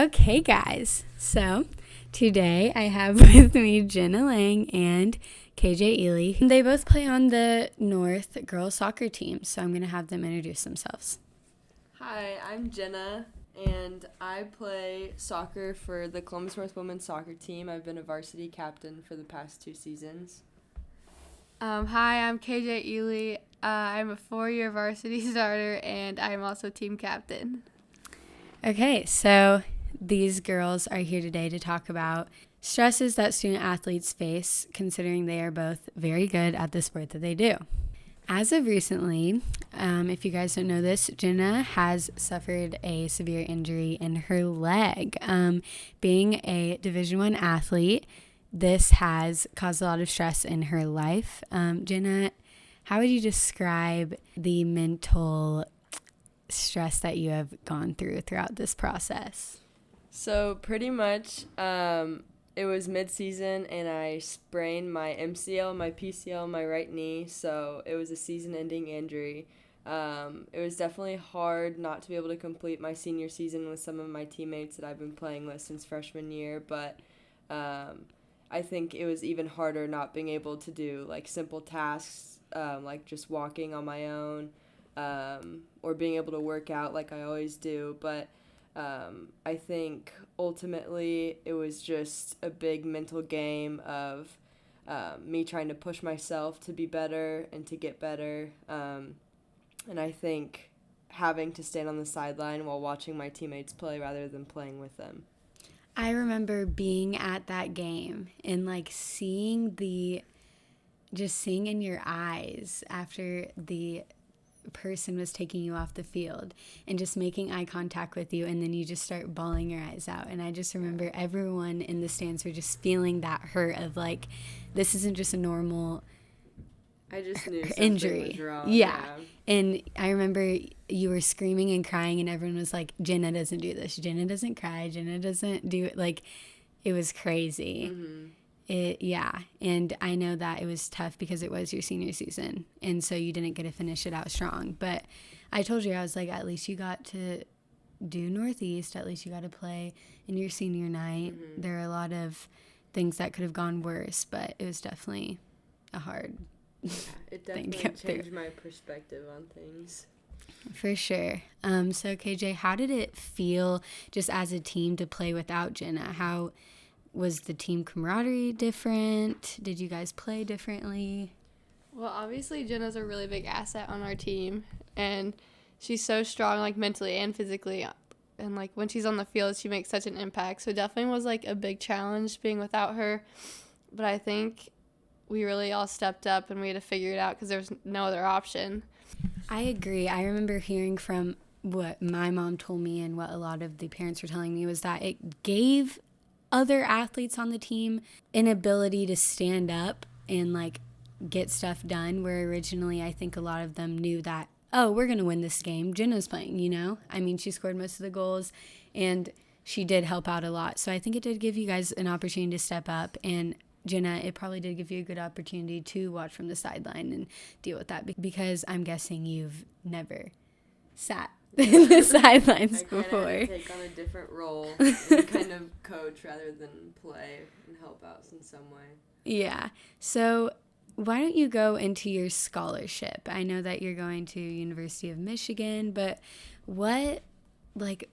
Okay, guys. So today I have with me Jenna Lang and KJ Ely. They both play on the North girls soccer team, so I'm going to have them introduce themselves. Hi, I'm Jenna, and I play soccer for the Columbus North women's soccer team. I've been a varsity captain for the past 2 seasons. Hi, I'm KJ Ely. I'm a 4-year varsity starter, and I'm also team captain. Okay, so these girls are here today to talk about stresses that student athletes face, considering they are both very good at the sport that they do. As of recently, if you guys don't know this, Jenna has suffered a severe injury in her leg. Being a Division I athlete, this has caused a lot of stress in her life. Jenna, how would you describe the mental stress that you have gone throughout this process? So pretty much, it was mid-season, and I sprained my MCL, my PCL, my right knee, so it was a season-ending injury. It was definitely hard not to be able to complete my senior season with some of my teammates that I've been playing with since freshman year, but I think it was even harder not being able to do like simple tasks, like just walking on my own, or being able to work out like I always do. But I think ultimately it was just a big mental game of me trying to push myself to be better and to get better. And I think having to stand on the sideline while watching my teammates play rather than playing with them. I remember being at that game and like seeing in your eyes after the person was taking you off the field and just making eye contact with you, and then you just start bawling your eyes out. And I just remember everyone in the stands were just feeling that hurt of like, this isn't just a normal I just knew injury. Was wrong. Yeah. And I remember you were screaming and crying, and everyone was like, Jenna doesn't do this. Jenna doesn't cry. Jenna doesn't do it. Like, it was crazy. Mm-hmm. And I know that it was tough because it was your senior season, and so you didn't get to finish it out strong. But I told you, I was like, at least you got to do Northeast. At least you got to play in your senior night. Mm-hmm. There are a lot of things that could have gone worse, but it was definitely a hard it thing to definitely go through. changed my perspective on things. For sure. So KJ, how did it feel just as a team to play without Jenna? How was the team camaraderie different? Did you guys play differently? Well, obviously, Jenna's a really big asset on our team, and she's so strong, like, mentally and physically. And, like, when she's on the field, she makes such an impact. So it definitely was, like, a big challenge being without her. But I think we really all stepped up, and we had to figure it out because there was no other option. I agree. I remember hearing from what my mom told me and what a lot of the parents were telling me was that it gave other athletes on the team an ability to stand up and like get stuff done, where originally I think a lot of them knew that, oh, we're going to win this game. Jenna's playing, you know? I mean, she scored most of the goals and she did help out a lot. So I think it did give you guys an opportunity to step up, and Jenna, it probably did give you a good opportunity to watch from the sideline and deal with that, because I'm guessing you've never sat in the sidelines before. I kind of had to take on a different role and kind of coach rather than play and help out in some way. Yeah. So why don't you go into your scholarship? I know that you're going to University of Michigan, but what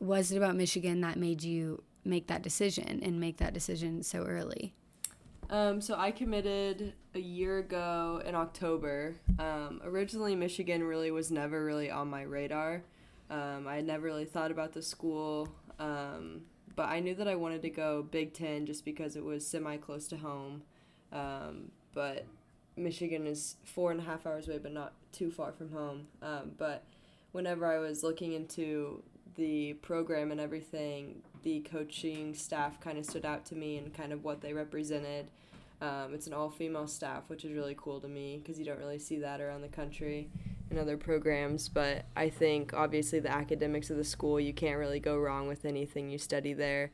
was it about Michigan that made you make that decision and make that decision so early? So I committed a year ago in October. Originally, Michigan really was never really on my radar. I had never really thought about the school, but I knew that I wanted to go Big Ten just because it was semi-close to home. But Michigan is 4.5 hours away, but not too far from home. But whenever I was looking into the program and everything, the coaching staff kind of stood out to me and kind of what they represented. It's an all-female staff, which is really cool to me because you don't really see that around the country in other programs. But I think, obviously, the academics of the school, you can't really go wrong with anything you study there.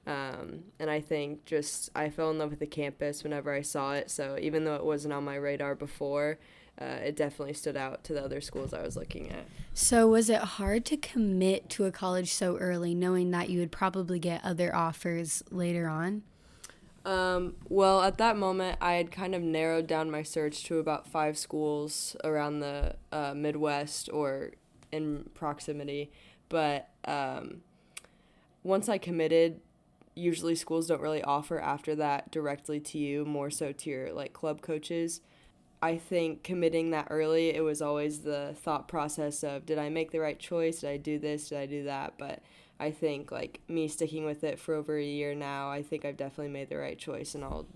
And I think I fell in love with the campus whenever I saw it. So even though it wasn't on my radar before, it definitely stood out to the other schools I was looking at. So was it hard to commit to a college so early, knowing that you would probably get other offers later on? Well, at that moment, I had kind of narrowed down my search to about 5 schools around the Midwest or in proximity. But once I committed, usually schools don't really offer after that directly to you, more so to your like club coaches. I think committing that early, it was always the thought process of, did I make the right choice? Did I do this? Did I do that? But I think like me sticking with it for over a year now, I think I've definitely made the right choice, and I'll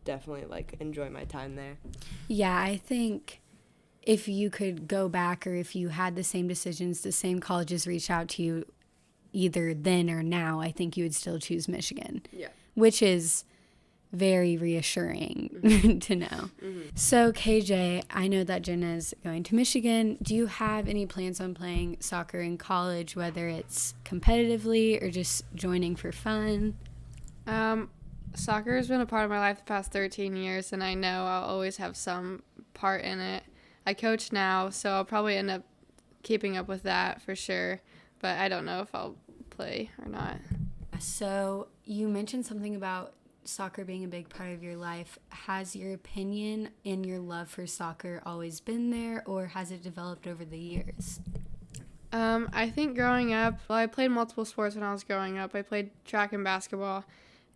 definitely like enjoy my time there. Yeah, I think if you could go back, or if you had the same decisions, the same colleges reached out to you either then or now, I think you would still choose Michigan. Yeah. Which is very reassuring to know. So KJ, I know that Jenna's going to Michigan. Do you have any plans on playing soccer in college, whether it's competitively or just joining for fun? Soccer has been a part of my life the past 13 years, and I know I'll always have some part in it. I coach now, so I'll probably end up keeping up with that for sure, but I don't know if I'll play or not. So you mentioned something about soccer being a big part of your life. Has your opinion and your love for soccer always been there, or has it developed over the years? I think growing up, well, I played multiple sports when I was growing up. I played track and basketball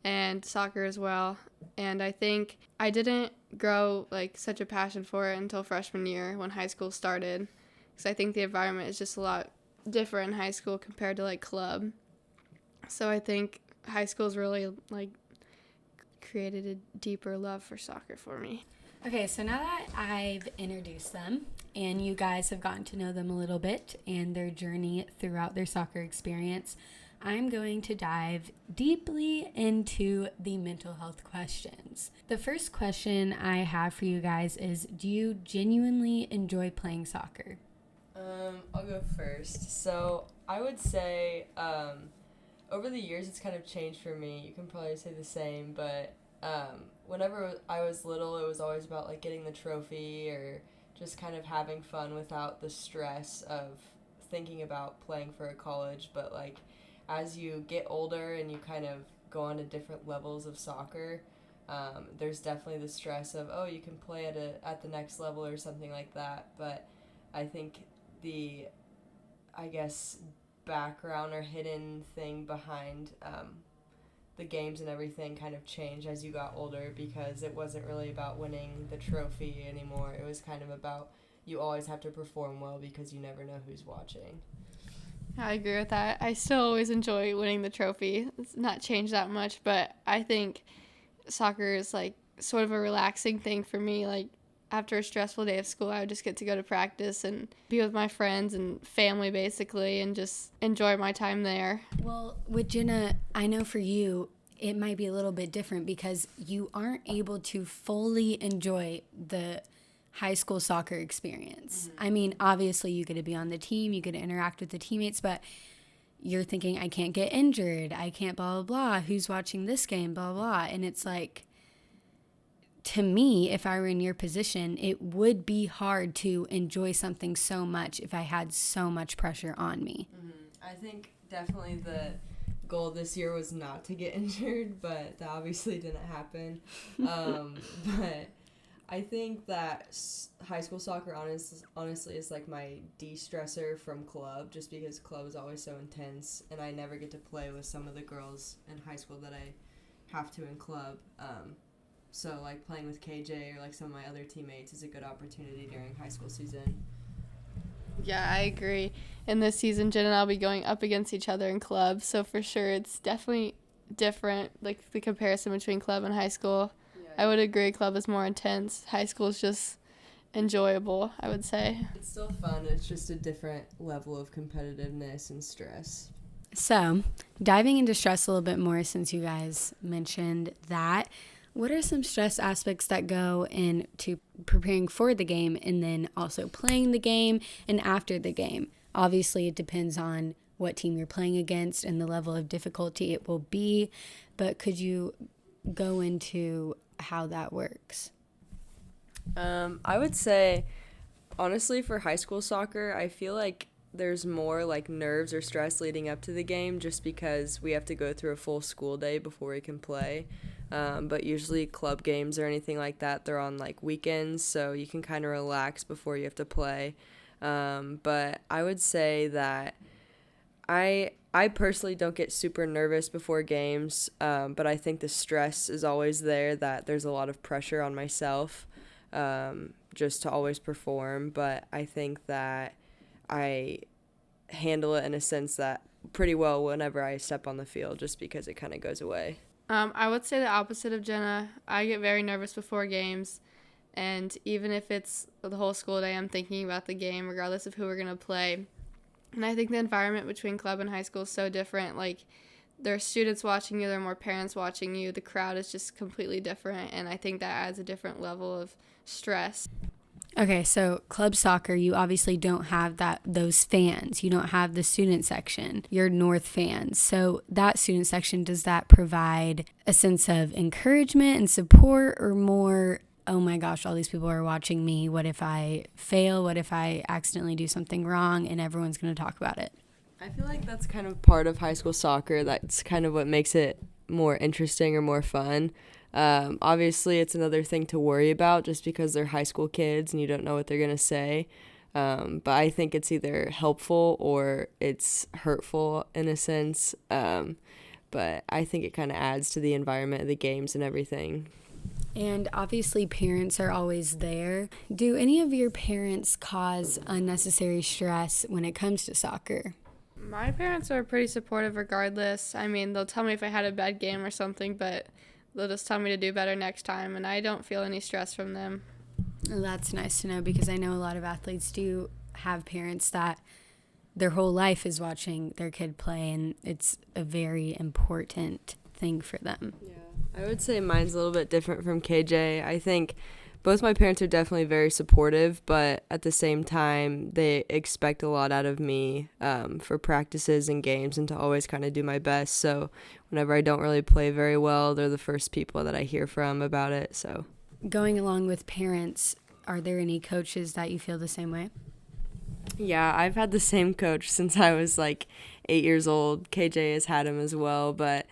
and soccer as well. And I think I didn't grow like such a passion for it until freshman year when high school started, because I think the environment is just a lot different in high school compared to like club. So I think high school's really like created a deeper love for soccer for me. Okay, so now that I've introduced them and you guys have gotten to know them a little bit and their journey throughout their soccer experience, I'm going to dive deeply into the mental health questions. The first question I have for you guys is, do you genuinely enjoy playing soccer? I'll go first. So I would say over the years it's kind of changed for me. You can probably say the same, but whenever I was little, it was always about like getting the trophy or just kind of having fun without the stress of thinking about playing for a college. But like as you get older and you kind of go on to different levels of soccer, there's definitely the stress of, oh, you can play at the next level or something like that. But I think the, I guess, background or hidden thing behind the games and everything kind of changed as you got older, because it wasn't really about winning the trophy anymore. It was kind of about, you always have to perform well because you never know who's watching. I agree with that. I still always enjoy winning the trophy. It's not changed that much, but I think soccer is like sort of a relaxing thing for me. Like after a stressful day of school, I would just get to go to practice and be with my friends and family basically and just enjoy my time there. Well, with Jenna, I know for you, it might be a little bit different because you aren't able to fully enjoy the high school soccer experience. I mean, obviously you get to be on the team, you get to interact with the teammates, but you're thinking, I can't get injured, I can't blah, blah, blah, who's watching this game, blah, blah. And it's like, to me, if I were in your position, it would be hard to enjoy something so much if I had so much pressure on me. I think definitely the goal this year was not to get injured, but that obviously didn't happen. But I think that high school soccer honestly is like my de-stressor from club, just because club is always so intense and I never get to play with some of the girls in high school that I have to in club. So like playing with KJ or like some of my other teammates is a good opportunity during high school season. Yeah, I agree. In this season, Jen and I will be going up against each other in club, so for sure it's definitely different, like the comparison between club and high school. Yeah. I would agree club is more intense. High school is just enjoyable, I would say. It's still fun. It's just a different level of competitiveness and stress. So, diving into stress a little bit more, since you guys mentioned that, what are some stress aspects that go into preparing for the game and then also playing the game and after the game? Obviously, it depends on what team you're playing against and the level of difficulty it will be, but could you go into how that works? I would say Honestly, for high school soccer, I feel like there's more like nerves or stress leading up to the game just because we have to go through a full school day before we can play. But usually club games or anything like that, they're on like weekends, so you can kind of relax before you have to play. But I would say that I personally don't get super nervous before games, but I think the stress is always there, that there's a lot of pressure on myself just to always perform. But I think that I handle it in a sense that pretty well whenever I step on the field, just because it kind of goes away. I would say the opposite of Jenna. I get very nervous before games, and even if it's the whole school day, I'm thinking about the game, regardless of who we're going to play. And I think the environment between club and high school is so different. Like, there are students watching you, there are more parents watching you. The crowd is just completely different, and I think that adds a different level of stress. Okay, so club soccer, you obviously don't have those fans. You don't have the student section. You're North fans. So that student section, does that provide a sense of encouragement and support, or more, oh my gosh, all these people are watching me. What if I fail? What if I accidentally do something wrong and everyone's going to talk about it? I feel like that's kind of part of high school soccer. That's kind of what makes it more interesting or more fun. Obviously, it's another thing to worry about just because they're high school kids and you don't know what they're going to say. But I think it's either helpful or it's hurtful in a sense. But I think it kind of adds to the environment of the games and everything. And obviously parents are always there. Do any of your parents cause unnecessary stress when it comes to soccer? My parents are pretty supportive regardless. I mean, they'll tell me if I had a bad game or something, but they'll just tell me to do better next time, and I don't feel any stress from them. Well, that's nice to know, because I know a lot of athletes do have parents that their whole life is watching their kid play, and it's a very important thing for them. Yeah, I would say mine's a little bit different from KJ. I think both my parents are definitely very supportive, but at the same time, they expect a lot out of me for practices and games and to always kind of do my best. So whenever I don't really play very well, they're the first people that I hear from about it. So going along with parents, are there any coaches that you feel the same way? yeah, I've had the same coach since I was like 8 years old. KJ has had him as well, but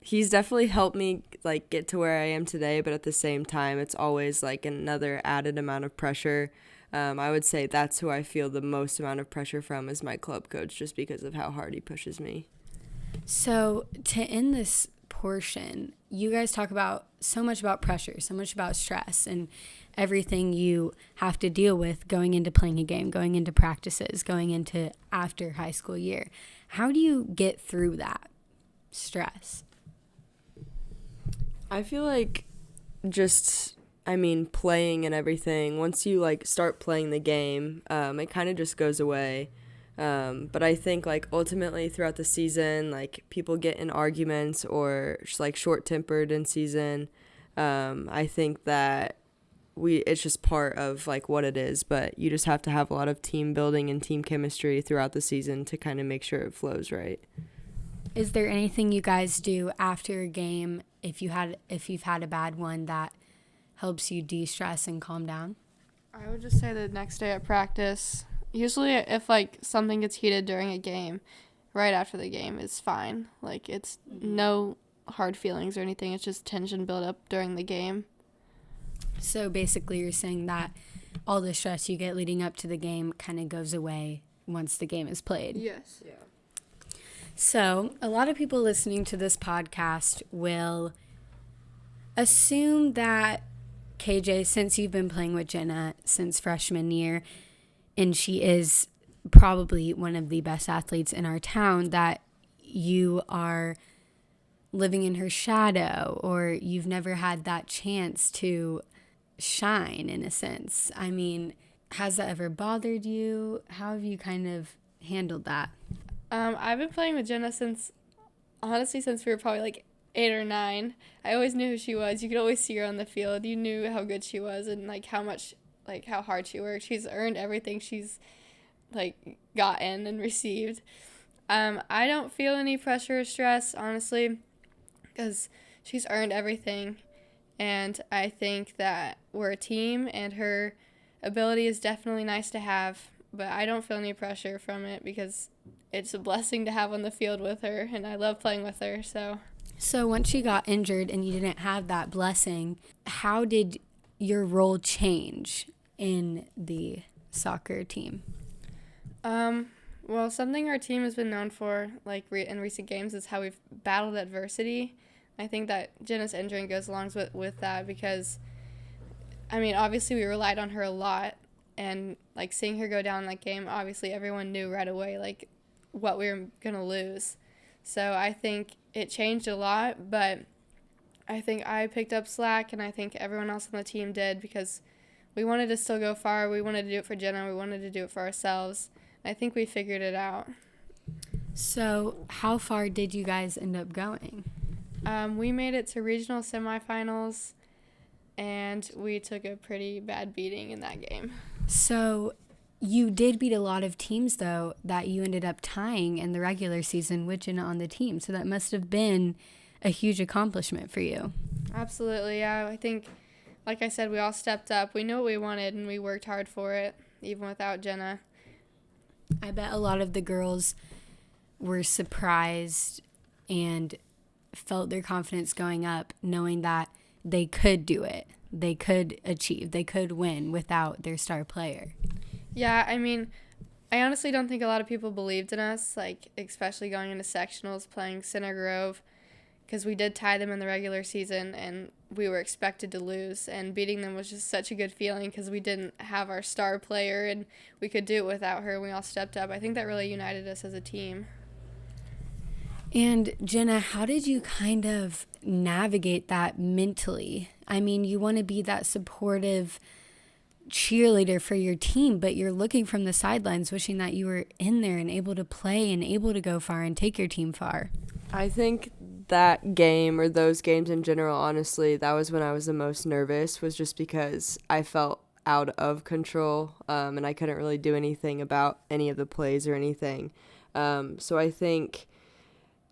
he's definitely helped me like get to where I am today, but at the same time, it's always like another added amount of pressure. I would say that's who I feel the most amount of pressure from, is my club coach, just because of how hard he pushes me. So to end this portion, you guys talk about so much about pressure, so much about stress, and everything you have to deal with going into playing a game, going into practices, going into after high school year. How do you get through that stress? I feel like playing and everything, once you like start playing the game, it kind of just goes away. But I think like ultimately throughout the season, like people get in arguments or just like short-tempered in season. I think that it's just part of like what it is, but you just have to have a lot of team building and team chemistry throughout the season to kind of make sure it flows right. Is there anything you guys do after a game, if you've had a bad one, that helps you de-stress and calm down? I would just say the next day at practice, usually if like something gets heated during a game, right after the game, it's fine. Like, it's no hard feelings or anything. It's just tension build up during the game. So basically you're saying that all the stress you get leading up to the game kind of goes away once the game is played. Yes. Yeah. So a lot of people listening to this podcast will assume that KJ, since you've been playing with Jenna since freshman year, and she is probably one of the best athletes in our town, that you are living in her shadow, or you've never had that chance to shine, in a sense. I mean, has that ever bothered you? How have you kind of handled that? I've been playing with Jenna since we were probably like 8 or 9. I always knew who she was. You could always see her on the field. You knew how good she was and like how hard she worked. She's earned everything she's like gotten and received. I don't feel any pressure or stress, honestly, because she's earned everything. And I think that we're a team, and her ability is definitely nice to have, but I don't feel any pressure from it because it's a blessing to have on the field with her, and I love playing with her. So once you got injured and you didn't have that blessing, how did your role change in the soccer team? Well, something our team has been known for, like in recent games, is how we've battled adversity. I think that Jenna's injury goes along with that because, I mean, obviously we relied on her a lot, and like seeing her go down in that game, obviously everyone knew right away like what we were gonna lose. So I think it changed a lot, but I think I picked up slack, and I think everyone else on the team did because we wanted to still go far. We wanted to do it for Jenna. We wanted to do it for ourselves. I think we figured it out. So how far did you guys end up going? We made it to regional semifinals, and we took a pretty bad beating in that game. So you did beat a lot of teams, though, that you ended up tying in the regular season with Jenna on the team. So that must have been a huge accomplishment for you. Absolutely, yeah. I think, like I said, we all stepped up. We knew what we wanted, and we worked hard for it, even without Jenna. I bet a lot of the girls were surprised and felt their confidence going up, knowing that they could do it. They could achieve. They could win without their star player. Yeah, I mean, I honestly don't think a lot of people believed in us, like especially going into sectionals, playing Center Grove, because we did tie them in the regular season, and we were expected to lose, and beating them was just such a good feeling because we didn't have our star player, and we could do it without her, and we all stepped up. I think that really united us as a team. And Jenna, how did you kind of navigate that mentally? I mean, you want to be that supportive cheerleader for your team, but you're looking from the sidelines wishing that you were in there and able to play and able to go far and take your team far. I think that game, or those games in general, honestly, that was when I was the most nervous, was just because I felt out of control, and I couldn't really do anything about any of the plays or anything. So I think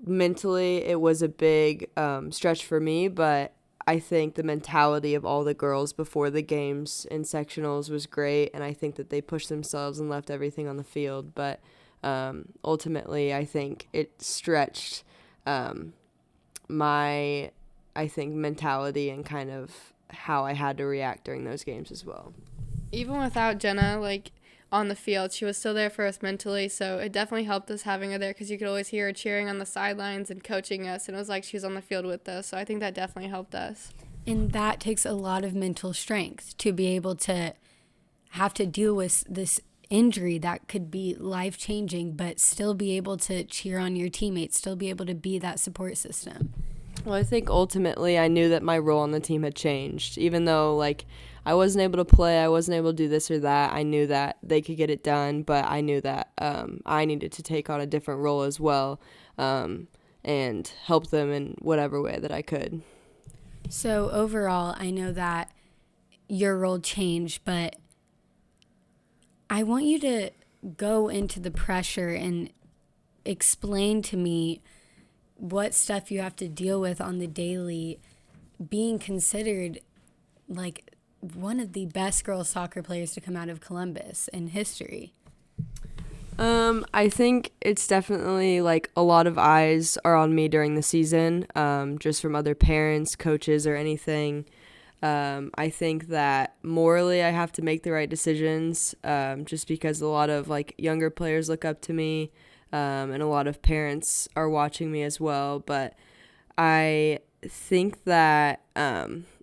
mentally it was a big stretch for me, but I think the mentality of all the girls before the games in sectionals was great, and I think that they pushed themselves and left everything on the field. But ultimately, I think it stretched my mentality and kind of how I had to react during those games as well. Even without Jenna, like, on the field, she was still there for us mentally, so it definitely helped us having her there because you could always hear her cheering on the sidelines and coaching us, and it was like she was on the field with us, so I think that definitely helped us. And that takes a lot of mental strength to be able to have to deal with this injury that could be life-changing, but still be able to cheer on your teammates, still be able to be that support system. Well, I think ultimately I knew that my role on the team had changed. Even though, like, I wasn't able to play, I wasn't able to do this or that, I knew that they could get it done, but I knew that I needed to take on a different role as well, and help them in whatever way that I could. So overall, I know that your role changed, but I want you to go into the pressure and explain to me what stuff you have to deal with on the daily, being considered like one of the best girls soccer players to come out of Columbus in history. I think it's definitely like a lot of eyes are on me during the season, just from other parents, coaches, or anything. I think that morally I have to make the right decisions, just because a lot of like younger players look up to me, and a lot of parents are watching me as well. But I think that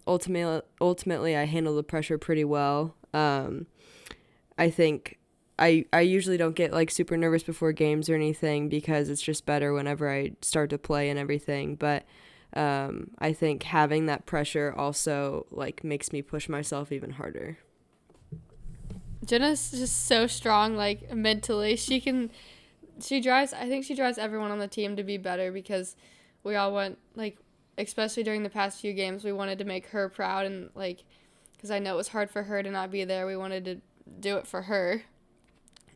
ultimately I handle the pressure pretty well. I think I usually don't get like super nervous before games or anything because it's just better whenever I start to play and everything. But I think having that pressure also like makes me push myself even harder. Jenna's just so strong, like, mentally. I think she drives everyone on the team to be better because we all want, like, especially during the past few games, we wanted to make her proud, and like, because I know it was hard for her to not be there, we wanted to do it for her.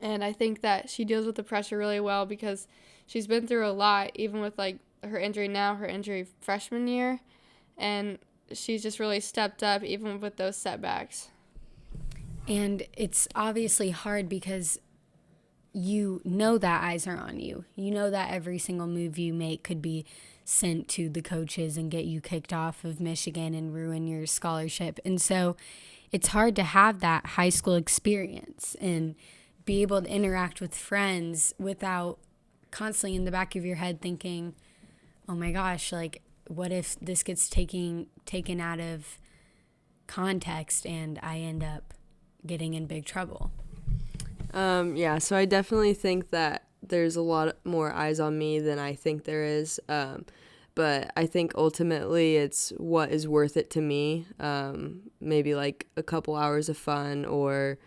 And I think that she deals with the pressure really well because she's been through a lot, even with like her injury freshman year, and she's just really stepped up even with those setbacks. And it's obviously hard because you know that eyes are on you. You know that every single move you make could be sent to the coaches and get you kicked off of Michigan and ruin your scholarship. And so it's hard to have that high school experience and be able to interact with friends without constantly in the back of your head thinking, oh my gosh, like, what if this gets taken out of context and I end up getting in big trouble? Yeah, so I definitely think that there's a lot more eyes on me than I think there is. But I think ultimately it's what is worth it to me. Maybe like a couple hours of fun, or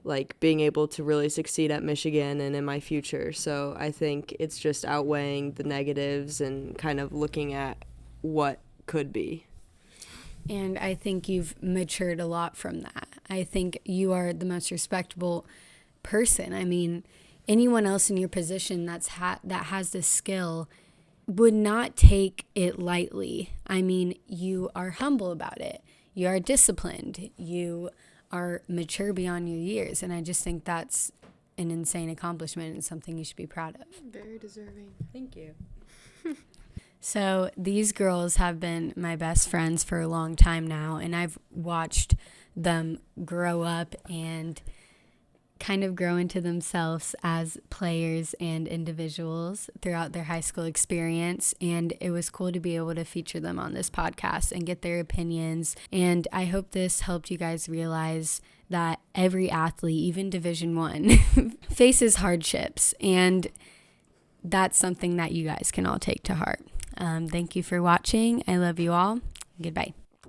like being able to really succeed at Michigan and in my future. So I think it's just outweighing the negatives and kind of looking at what could be. And I think you've matured a lot from that. I think you are the most respectable person. I mean, anyone else in your position that has this skill would not take it lightly. I mean, you are humble about it. You are disciplined. You are mature beyond your years. And I just think that's an insane accomplishment and something you should be proud of. Very deserving. Thank you. So these girls have been my best friends for a long time now, and I've watched them grow up and kind of grow into themselves as players and individuals throughout their high school experience. And it was cool to be able to feature them on this podcast and get their opinions. And I hope this helped you guys realize that every athlete, even Division I, faces hardships. And that's something that you guys can all take to heart. Thank you for watching. I love you all. Goodbye.